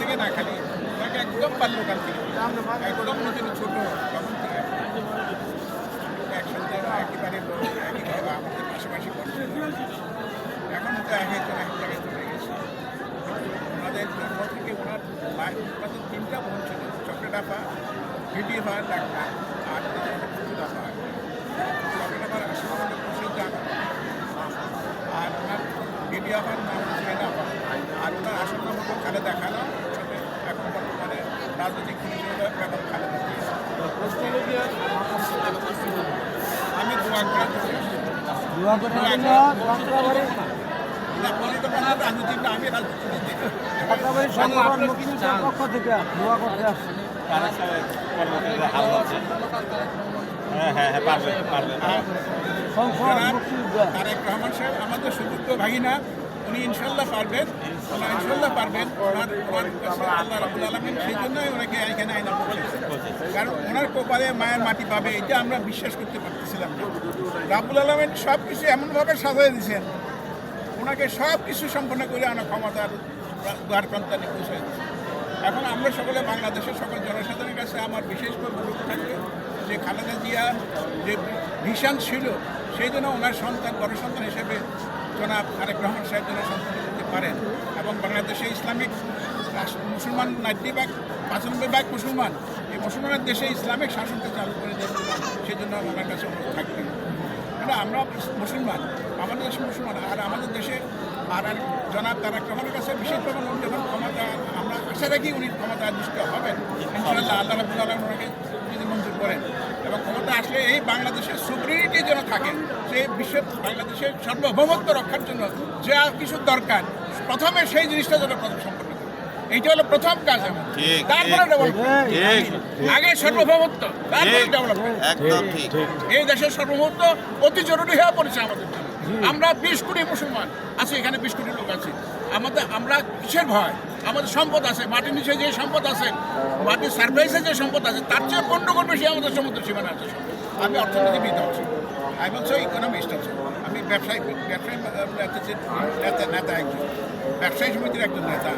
থেকে না, খালি ওনাকে একদম বাল্যকাল থেকে, একদম নিজের ছোট তখন থেকে একসাথে একেবারে একইভাবে আমাদের পাশাপাশি করছে। এখন তো এক একজন এক জায়গায় চলে গেছে। ওনাদের জন্ম থেকে ওনাদের 3টা বোন ছিল, চকলেট আপা, ভিটি আপা, ডাক্তার, আর ফুল আপা। চকলেট আপার আসলে আমাদের প্রসিদ্ধ আপা, আর ওনার ভিটি আপার নাম ছিলেন আপা, আর ওনার আসল নাম হলো খালেদা খানম। এখন বর্তমানে রাজনৈতিক হিসেবে বেগম খালেদা জিয়া। আমি দোয়া করার জন্য আমি তারেক রহমান সাহেব আমাদের সুযোগ্য ভাগিনা, উনি ইনশাল্লাহ পারবেন, ইনশাল্লাহ পারবেন। আল্লাহ রাব্বুল আলামিন সেই জন্যই ওনাকে এখানে আইনা পৌঁছেছে, কারণ ওনার কপালে মায়ের মাটি পাবে এটা আমরা বিশ্বাস করতে পারতেছিলাম না। রাব্বুল আলামিন সব কিছু এমনভাবে সাজিয়ে দিয়েছেন, ওনাকে সব কিছু সম্পন্ন করে আনা ক্ষমতার দ্বারপ্রান্তে পৌঁছে দিয়েছে। এখন আমরা সকলে বাংলাদেশের সকল জনসাধারণের কাছে আমার বিশেষ করে অনুরোধ থাকবে যে খালেদা জিয়া যে ভিশন ছিল, সেই জন্য ওনার সন্তান, বড় সন্তান হিসেবে জনাব তারেক রহমান সাহেব যেন সন্তান করতে পারেন এবং বাংলাদেশে ইসলামিক মুসলমান 95% মুসলমান, এই মুসলমানের দেশে ইসলামিক শাসনকে চালু করে দেবেন, সেই জন্য ওনার কাছে অনুরোধ থাকবে। আমরা মুসলমান, আমাদের দেশে মুসলমান, আর আমাদের দেশে আর জনাব তারেক রহমানের কাছে বিশেষভাবে লোক যখন ক্ষমতা, আমরা আশা রাখি উনি ক্ষমতা দৃষ্ট হবেন ইনশাআল্লাহ। আল্লাহ রাব্বুল আলামিন ওনাকে যদি মঞ্জুর করেন এবং ক্ষমতা আসলে এই বাংলাদেশের সুপ্রিরিটি যেন থাকে, সেই বিশ্বের বাংলাদেশের সার্বভৌমত্ব রক্ষার জন্য যা কিছু দরকার প্রথমে সেই জিনিসটা যেন প্রথম সম্পন্ন করে, এইটা হলো প্রথম কাজ। তারপরে ডেভেলপমেন্ট, আগে সার্বভৌমত্ব, তারপরে ডেভেলপমেন্ট। এই দেশের সার্বভৌমত্ব অতি জরুরি হয়ে পড়েছে আমাদের জন্য। আমরা 20 কোটি মুসলমান আছি, এখানে 20 কোটি লোক আছে। আমরা কিসের ভয়? আমাদের সম্পদ আছে, মাটির নিচে যে সম্পদ আছে, মাটির সারফেসে যে সম্পদ আছে, তার চেয়ে 15 গুণ বেশি আমাদের সমুদ্র সীমানা আছে। আমি অর্থনীতিবিদ আছি, আমি বলছি ইকোনমিস্ট আছে, আমি ব্যবসায়ী নেতা, একজন ব্যবসায়ী সমিতির একজন নেতা।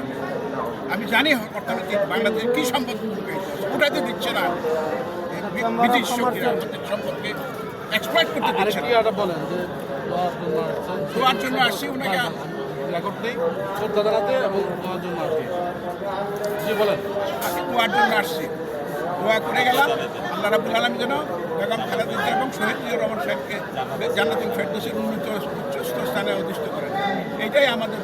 আমি জানি অর্থনীতি বাংলাদেশের কী সম্পদ উঠাতে দিচ্ছে না, ব্রিটিশ শক্তিরা আমাদের সম্পদকে এক্সপ্লয়েট করতে দিচ্ছে না। দোয়ার জন্য আসছি, ওনাকে শ্রদ্ধা জানাতে এবং দোয়ার জন্য আসছি। জি বলেন। আমি দোয়ার জন্য আসছি, দোয়া করে গেলাম আল্লাহ রাব্বুল আলামিন যেন বেগম খালেদা জিয়া এবং শহীদ জিয়াউর রহমান সাহেবকে জান্নাতুল ফেরদৌসের উচ্চস্থ স্থানে অধিষ্ঠিত করেন, এইটাই আমাদের।